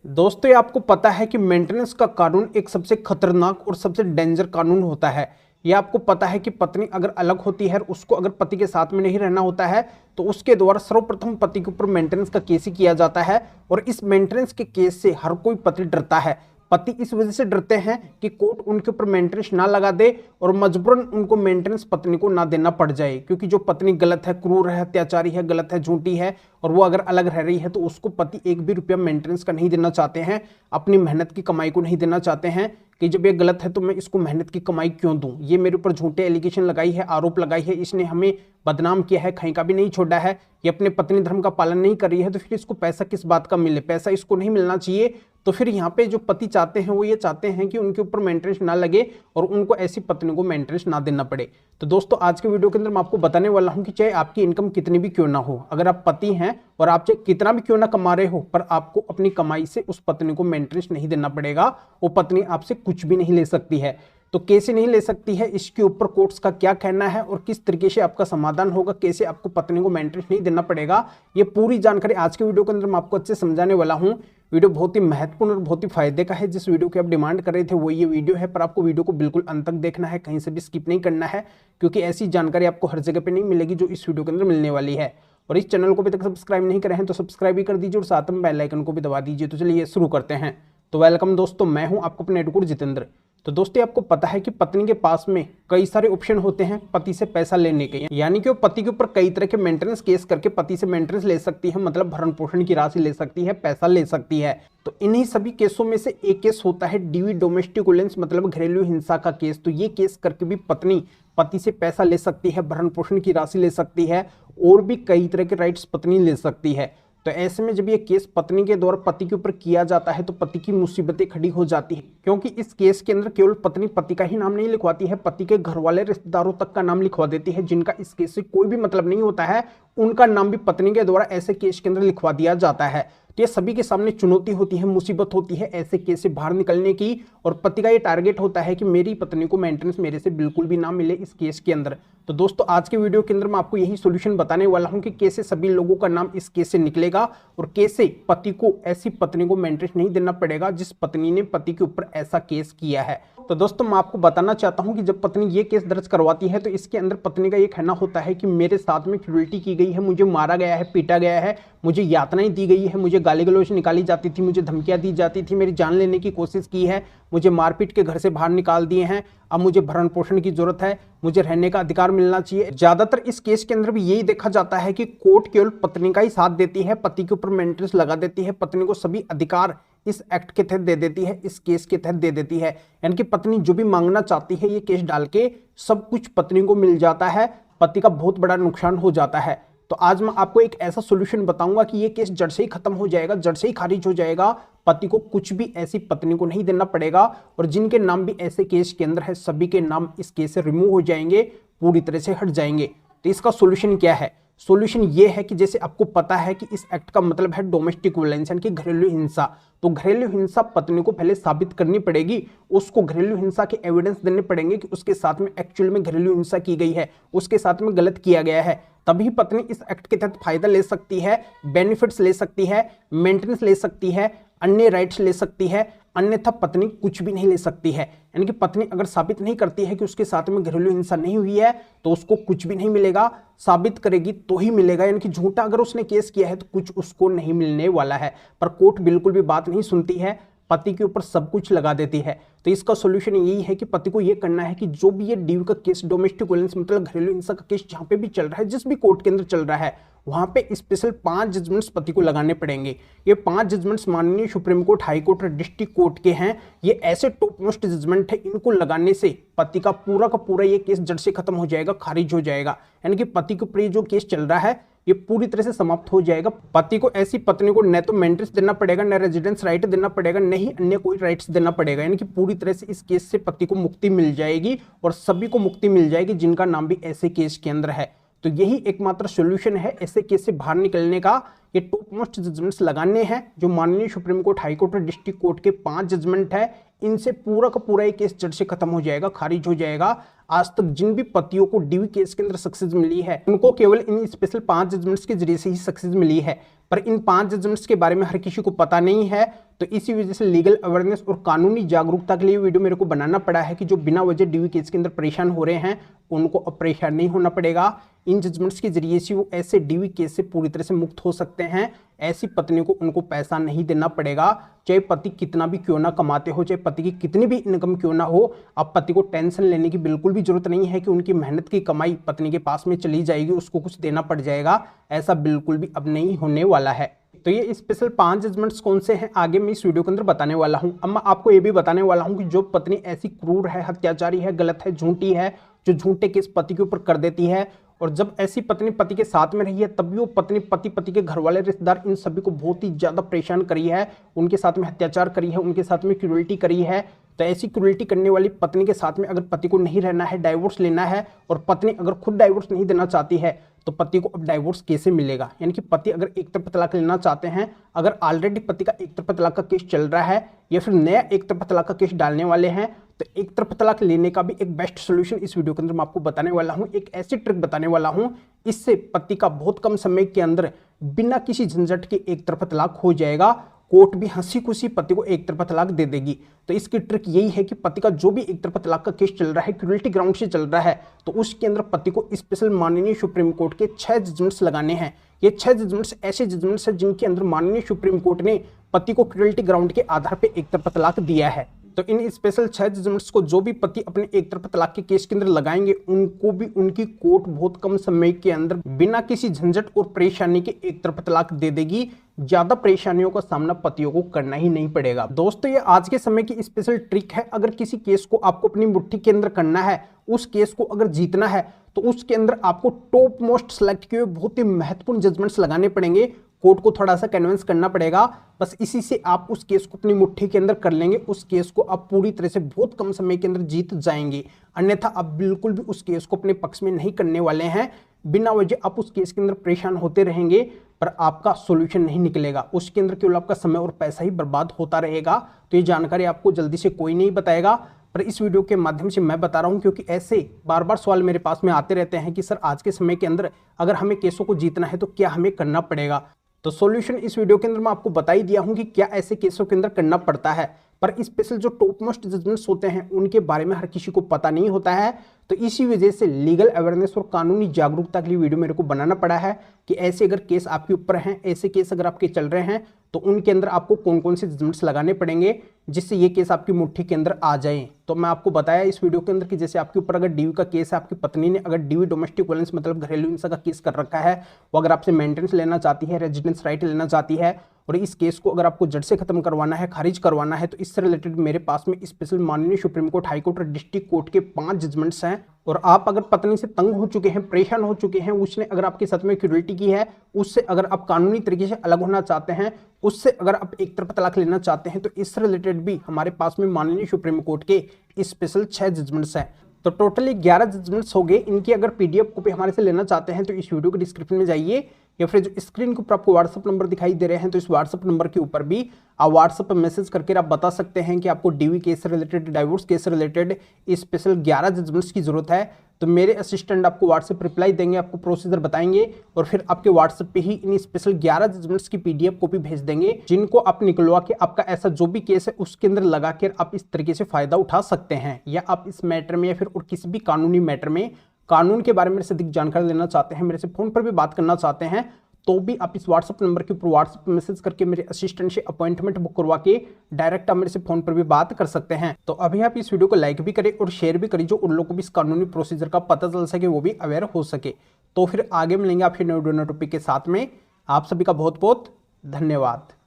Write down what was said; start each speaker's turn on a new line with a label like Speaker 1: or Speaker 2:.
Speaker 1: दोस्तों ये आपको पता है कि मेंटेनेंस का कानून एक सबसे खतरनाक और सबसे डेंजर कानून होता है। ये आपको पता है कि पत्नी अगर अलग होती है, उसको अगर पति के साथ में नहीं रहना होता है तो उसके द्वारा सर्वप्रथम पति के ऊपर मेंटेनेंस का केस ही किया जाता है। और इस मेंटेनेंस के केस से हर कोई पति डरता है। पति इस वजह से डरते हैं कि कोर्ट उनके ऊपर मेंटेनेंस ना लगा दे और मजबूरन उनको मेंटेनेंस पत्नी को ना देना पड़ जाए, क्योंकि जो पत्नी गलत है, क्रूर है, अत्याचारी है, गलत है, झूठी है और वो अगर अलग रह रही है तो उसको पति एक भी रुपया मेंटेनेंस का नहीं देना चाहते हैं, अपनी मेहनत की कमाई को नहीं देना चाहते हैं कि जब ये गलत है तो मैं इसको मेहनत की कमाई क्यों दूं। ये मेरे ऊपर झूठे एलिगेशन लगाई है, आरोप लगाई है, इसने हमें बदनाम किया है, कहीं का भी नहीं छोड़ा है, ये अपने पत्नी धर्म का पालन नहीं कर रही है, तो फिर इसको पैसा किस बात का मिले, पैसा इसको नहीं मिलना चाहिए। तो फिर यहाँ पे जो पति चाहते हैं वो ये चाहते हैं कि उनके ऊपर मेंटेनेंस ना लगे और उनको ऐसी पत्नी को मेंटेनेंस ना देना पड़े। तो दोस्तों आज के वीडियो के अंदर मैं आपको बताने वाला हूँ कि चाहे आपकी इनकम कितनी भी क्यों ना हो, अगर आप पति हैं और आप चाहे कितना भी क्यों ना कमा रहे हो, पर आपको अपनी कमाई से उस पत्नी को मेंटेनेंस नहीं देना पड़ेगा। वो पत्नी आपसे कुछ भी नहीं ले सकती है। तो कैसे नहीं ले सकती है, इसके ऊपर कोर्ट्स का क्या कहना है और किस तरीके से आपका समाधान होगा, कैसे आपको पत्नी को मेंटेनेंस नहीं देना पड़ेगा, ये पूरी जानकारी आज के वीडियो के अंदर मैं आपको अच्छे समझाने वाला हूं। वीडियो बहुत ही महत्वपूर्ण और बहुत ही फायदे का है। जिस वीडियो की आप डिमांड कर रहे थे वो ये वीडियो है, पर आपको वीडियो को बिल्कुल अंत तक देखना है, कहीं से भी स्किप नहीं करना है, क्योंकि ऐसी जानकारी आपको हर जगह पे नहीं मिलेगी जो इस वीडियो के अंदर मिलने वाली है। और इस चैनल को अभी तक सब्सक्राइब नहीं करे हैं तो सब्सक्राइब भी कर दीजिए और साथ में बेल आइकन को भी दबा दीजिए। तो चलिए शुरू करते हैं। तो वेलकम दोस्तों, मैं हूं आपको अपने एडवोकेट जितेंद्र। तो दोस्तों आपको पता है कि पत्नी के पास में कई सारे ऑप्शन होते हैं पति से पैसा लेने के, यानी कि वो पति के ऊपर कई तरह के मेंटेनेंस केस करके पति से मेंटेनेंस ले सकती है, मतलब भरण पोषण की राशि ले सकती है, पैसा ले सकती है। तो इन्हीं सभी केसों में से एक केस होता है डीवी डोमेस्टिक वायलेंस, मतलब घरेलू हिंसा का केस। तो ये केस करके भी पत्नी पति से पैसा ले सकती है, भरण पोषण की राशि ले सकती है और भी कई तरह के राइट्स पत्नी ले सकती है। तो ऐसे में जब ये केस पत्नी के द्वारा पति के ऊपर किया जाता है तो पति की मुसीबतें खड़ी हो जाती है, क्योंकि इस केस के अंदर केवल पत्नी पति का ही नाम नहीं लिखवाती है, पति के घर वाले रिश्तेदारों तक का नाम लिखवा देती है, जिनका इस केस से कोई भी मतलब नहीं होता है, उनका नाम भी पत्नी के द्वारा ऐसे केस के अंदर लिखवा दिया जाता है। तो ये सभी के सामने चुनौती होती है, मुसीबत होती है ऐसे केस से बाहर निकलने की, और पति का ये टारगेट होता है कि मेरी पत्नी को मेंटेनेंस मेरे से बिल्कुल भी ना मिले इस केस के अंदर। तो दोस्तों आज के वीडियो के अंदर मैं आपको यही सॉल्यूशन बताने वाला हूं कि कैसे सभी लोगों का नाम इस केस से निकलेगा और कैसे पति को ऐसी पत्नी को मेंटेनेंस नहीं देना पड़ेगा जिस पत्नी ने पति के ऊपर ऐसा केस किया है। तो दोस्तों मैं आपको बताना चाहता हूं कि जब पत्नी ये केस दर्ज करवाती है तो इसके अंदर पत्नी का ये कहना होता है कि मेरे साथ में क्रूरल्टी की गई है, मुझे मारा गया है, पीटा गया है, मुझे यातनाएं दी गई है, मुझे गाली गलौज निकाली जाती थी, मुझे धमकियां दी जाती थी, मेरी जान लेने की कोशिश की है, मुझे मारपीट के घर से बाहर निकाल दिए हैं, अब मुझे भरण पोषण की जरूरत है, मुझे रहने का अधिकार मिलना चाहिए। ज्यादातर इस केस के अंदर भी यही देखा जाता है कि कोर्ट केवल पत्नी का ही साथ देती है, पति के ऊपर मेंटेनेंस लगा देती है, पत्नी को सभी अधिकार इस एक्ट के तहत दे देती है, इस केस के तहत दे देती है। यानी कि पत्नी जो भी मांगना चाहती है ये केस डाल के सब कुछ पत्नी को मिल जाता है, पति का बहुत बड़ा नुकसान हो जाता है। तो आज मैं आपको एक ऐसा सॉल्यूशन बताऊंगा कि ये केस जड़ से ही खत्म हो जाएगा, जड़ से ही खारिज हो जाएगा, पति को कुछ भी ऐसी पत्नी को नहीं देना पड़ेगा, और जिनके नाम भी ऐसे केस के अंदर है सभी के नाम इस केस से रिमूव हो जाएंगे, पूरी तरह से हट जाएंगे। तो इसका सॉल्यूशन क्या है? सॉल्यूशन ये है कि जैसे आपको पता है कि इस एक्ट का मतलब है डोमेस्टिक वायलेंस, यानी कि घरेलू हिंसा। तो घरेलू हिंसा पत्नी को पहले साबित करनी पड़ेगी, उसको घरेलू हिंसा के एविडेंस देने पड़ेंगे कि उसके साथ में एक्चुअल में घरेलू हिंसा की गई है, उसके साथ में गलत किया गया है, तभी पत्नी इस एक्ट के तहत फायदा ले सकती है, बेनिफिट्स ले सकती है, मेंटेनेंस ले सकती है, अन्य राइट्स ले सकती है, अन्यथा पत्नी कुछ भी नहीं ले सकती है। यानी कि पत्नी अगर साबित नहीं करती है कि उसके साथ में घरेलू हिंसा नहीं हुई है तो उसको कुछ भी नहीं मिलेगा, साबित करेगी तो ही मिलेगा। यानी कि झूठा अगर उसने केस किया है तो कुछ उसको नहीं मिलने वाला है। पर कोर्ट बिल्कुल भी बात नहीं सुनती है, पति के ऊपर सब कुछ लगा देती है। तो इसका सॉल्यूशन यही है कि पति को यह करना है कि जो भी ये डीवी का केस, डोमेस्टिक वायलेंस मतलब घरेलू हिंसा का केस जहां पे भी चल रहा है, जिस भी कोर्ट के अंदर चल रहा है, वहां पे स्पेशल 5 जजमेंट्स पति को लगाने पड़ेंगे। ये 5 जजमेंट्स माननीय सुप्रीम कोर्ट, हाई कोर्ट और डिस्ट्रिक्ट कोर्ट के हैं। ये ऐसे टॉप मोस्ट जजमेंट है, इनको लगाने से पति का पूरा ये केस जड़ से खत्म हो जाएगा, खारिज हो जाएगा। यानी कि पति के ऊपर जो केस चल रहा है ये पूरी तरह से समाप्त हो जाएगा। पति को ऐसी पत्नी को न तो मेंटेनेंस देना पड़ेगा, न रेजिडेंस राइट देना पड़ेगा, न ही अन्य कोई राइट्स देना पड़ेगा। यानी कि पूरी तरह से इस केस से पति को मुक्ति मिल जाएगी और सभी को मुक्ति मिल जाएगी जिनका नाम भी ऐसे केस के अंदर है। तो यही एकमात्र सॉल्यूशन है ऐसे केस से बाहर निकलने का। ये टॉप मोस्ट जजमेंट्स लगाने हैं जो माननीय सुप्रीम कोर्ट, हाई कोर्ट और डिस्ट्रिक्ट कोर्ट के 5 जजमेंट है, इनसे पूरा का पूरा ये केस जड़ से खत्म हो जाएगा, खारिज हो जाएगा। आज तक जिन भी पतियों को डीवी केस के अंदर सक्सेस मिली है उनको केवल इन स्पेशल 5 जजमेंट्स के जरिए से ही सक्सेस मिली है, पर इन 5 जजमेंट्स के बारे में हर किसी को पता नहीं है। तो इसी वजह से लीगल अवेयरनेस और कानूनी जागरूकता के लिए वीडियो मेरे को बनाना पड़ा है कि जो बिना वजह डीवी केस के अंदर परेशान हो रहे हैं उनको अब परेशान नहीं होना पड़ेगा। इन जजमेंट्स के जरिए से वो ऐसे डीवी केस से पूरी तरह से मुक्त हो सकते हैं। ऐसी पत्नी को उनको पैसा नहीं देना पड़ेगा, चाहे पति कितना भी क्यों ना कमाते हो, चाहे पति की कितनी भी इनकम क्यों ना हो। अब पति को टेंशन लेने की बिल्कुल भी जरूरत नहीं है कि उनकी मेहनत की कमाई पत्नी के पास में चली जाएगी, उसको कुछ देना पड़ जाएगा। ऐसा बिल्कुल भी अब नहीं होने वाला है। तो ये स्पेशल 5 जजमेंट्स कौन से हैं आगे मैं इस वीडियो के अंदर बताने वाला हूं। अब मैं आपको ये भी बताने वाला हूं कि जो पत्नी ऐसी क्रूर है, हत्याचारी है, गलत है, झूठी है, जो झूठे केस पति के ऊपर कर देती है, और जब ऐसी पत्नी पति के साथ में रही है तब भी वो पत्नी पति के घर वाले रिश्तेदार इन सभी को बहुत ही ज्यादा परेशान करी है, उनके साथ में अत्याचार करी है, उनके साथ में क्रूरल्टी करी है। तो ऐसी क्रूरल्टी करने वाली पत्नी के साथ में अगर पति को नहीं रहना है, डाइवोर्स लेना है, और पत्नी अगर खुद डाइवोर्स नहीं देना चाहती है तो पति को अब डाइवोर्स कैसे मिलेगा। यानी कि पति अगर एक तरफा तलाक लेना चाहते हैं, अगर ऑलरेडी पति का एक तरफा तलाक का केस चल रहा है या फिर नया एक तरफा तलाक का केस डालने वाले हैं, तो एक तरफा तलाक लेने का भी एक बेस्ट सोल्यूशन इस वीडियो के अंदर मैं आपको बताने वाला हूं। एक ऐसी ट्रिक बताने वाला हूं, इससे पति का बहुत कम समय के अंदर बिना किसी झंझट के एक तरफा तलाक हो जाएगा। कोर्ट भी हंसी खुशी पति को एक तरफा तलाक दे देगी। तो इसकी ट्रिक यही है कि पति का जो भी एक तरफा तलाक का केस चल रहा है, क्रूरल्टी ग्राउंड से चल रहा है, तो उसके अंदर पति को स्पेशल माननीय सुप्रीम कोर्ट के 6 जजमेंट्स लगाने हैं। ये 6 जजमेंट्स ऐसे जजमेंट्स हैं जिनके अंदर माननीय सुप्रीम कोर्ट ने पति को क्रूरल्टी ग्राउंड के आधार पर एक तरफा तलाक दिया है। तो इन स्पेशल 6 जजमेंट्स को जो भी पति अपने एक तरफा तलाक के केस के अंदर लगाएंगे, उनको भी उनकी कोर्ट बहुत कम समय के अंदर बिना किसी झंझट और परेशानी के एक तरफा तलाक दे देगी। ज्यादा परेशानियों का सामना पतियों को करना ही नहीं पड़ेगा। दोस्तों ये आज के समय की स्पेशल ट्रिक है। अगर किसी केस को आपको अपनी मुट्ठी के अंदर करना है, उस केस को अगर जीतना है, तो उसके अंदर आपको टॉप मोस्ट सेलेक्ट किए हुए बहुत ही महत्वपूर्ण जजमेंट्स लगाने पड़ेंगे। कोर्ट को थोड़ा सा कन्विंस करना पड़ेगा। बस इसी से आप उस केस को अपनी मुट्ठी के अंदर कर लेंगे। उस केस को आप पूरी तरह से बहुत कम समय के अंदर जीत जाएंगे। अन्यथा आप बिल्कुल भी उस केस को अपने पक्ष में नहीं करने वाले हैं। बिना वजह आप उस केस के अंदर परेशान होते रहेंगे, पर आपका सॉल्यूशन नहीं निकलेगा। उसके अंदर केवल आपका समय और पैसा ही बर्बाद होता रहेगा। तो ये जानकारी आपको जल्दी से कोई नहीं बताएगा, पर इस वीडियो के माध्यम से मैं बता रहा हूं, क्योंकि ऐसे बार बार सवाल मेरे पास में आते रहते हैं कि सर आज के समय के अंदर अगर हमें केसों को जीतना है तो क्या हमें करना पड़ेगा। तो सॉल्यूशन इस वीडियो के अंदर मैं आपको बता ही दिया हूं कि क्या ऐसे केसों के अंदर करना पड़ता है। पर स्पेशल जो टॉप मोस्ट जजमेंट्स होते हैं उनके बारे में हर किसी को पता नहीं होता है। तो इसी वजह से लीगल अवेयरनेस और कानूनी जागरूकता के लिए वीडियो मेरे को बनाना पड़ा है कि ऐसे अगर केस आपके ऊपर हैं, ऐसे केस अगर आपके चल रहे हैं, तो उनके अंदर आपको कौन कौन से जजमेंट्स लगाने पड़ेंगे जिससे ये केस आपकी मुट्ठी के अंदर आ जाए। तो मैं आपको बताया इस वीडियो के अंदर कि जैसे आपके ऊपर अगर डीवी का केस है, आपकी पत्नी ने अगर डीवी डोमेस्टिक वायलेंस मतलब घरेलू हिंसा का केस कर रखा है, वो अगर आपसे मेंटेनेंस लेना चाहती है, रेजिडेंस राइट लेना चाहती है, और इस केस को अगर आपको जड़ से खत्म करवाना है, खारिज करवाना है, तो इससे रिलेटेड मेरे पास में स्पेशल माननीय सुप्रीम कोर्ट, हाई कोर्ट और डिस्ट्रिक्ट कोर्ट के 5 जजमेंट्स हैं। और आप अगर पत्नी से तंग हो चुके हैं, परेशान हो चुके हैं, उसने अगर आपके साथ में क्रूरल्टी की है, उससे अगर आप कानूनी तरीके से अलग होना चाहते हैं, उससे अगर आप एक तरफा तलाक लेना चाहते हैं, तो इससे रिलेटेड भी हमारे पास में माननीय सुप्रीम कोर्ट के स्पेशल 6 जजमेंट्स हैं। तो टोटली 11 जजमेंट्स हो गए। इनकी अगर पीडीएफ कॉपी हमारे से लेना चाहते हैं तो इस वीडियो के डिस्क्रिप्शन में जाइए, या फिर जो स्क्रीन के ऊपर आपको व्हाट्सअप नंबर दिखाई दे रहे हैं, तो इस व्हाट्सअप नंबर के ऊपर भी आप व्हाट्सअप पर मैसेज करके आप बता सकते हैं कि आपको डीवी केस से रिलेटेड, डाइवोर्स केस से रिलेटेड स्पेशल 11 जजमेंट्स की जरूरत है। तो मेरे असिस्टेंट आपको व्हाट्सएप रिप्लाई देंगे, आपको प्रोसीजर बताएंगे, और फिर आपके व्हाट्सएप पे ही इन स्पेशल 11 जजमेंट्स की पीडीएफ कॉपी भेज देंगे, जिनको आप निकलवा के आपका ऐसा जो भी केस है उसके अंदर लगा कर आप इस तरीके से फायदा उठा सकते हैं। या आप इस मैटर में या फिर और किसी भी कानूनी मैटर में कानून के बारे में मेरे से अधिक जानकारी लेना चाहते हैं, मेरे से फोन पर भी बात करना चाहते हैं, तो भी आप इस व्हाट्सएप नंबर के ऊपर व्हाट्सएप मैसेज करके मेरे असिस्टेंट से अपॉइंटमेंट बुक करवा के डायरेक्ट आप मेरे से फोन पर भी बात कर सकते हैं। तो अभी आप इस वीडियो को लाइक भी करें और शेयर भी करें, जो उन लोगों को भी इस कानूनी प्रोसीजर का पता चल सके, वो भी अवेयर हो सके। तो फिर आगे मिलेंगे आपके नए टॉपिक के साथ में। आप सभी का बहुत बहुत धन्यवाद।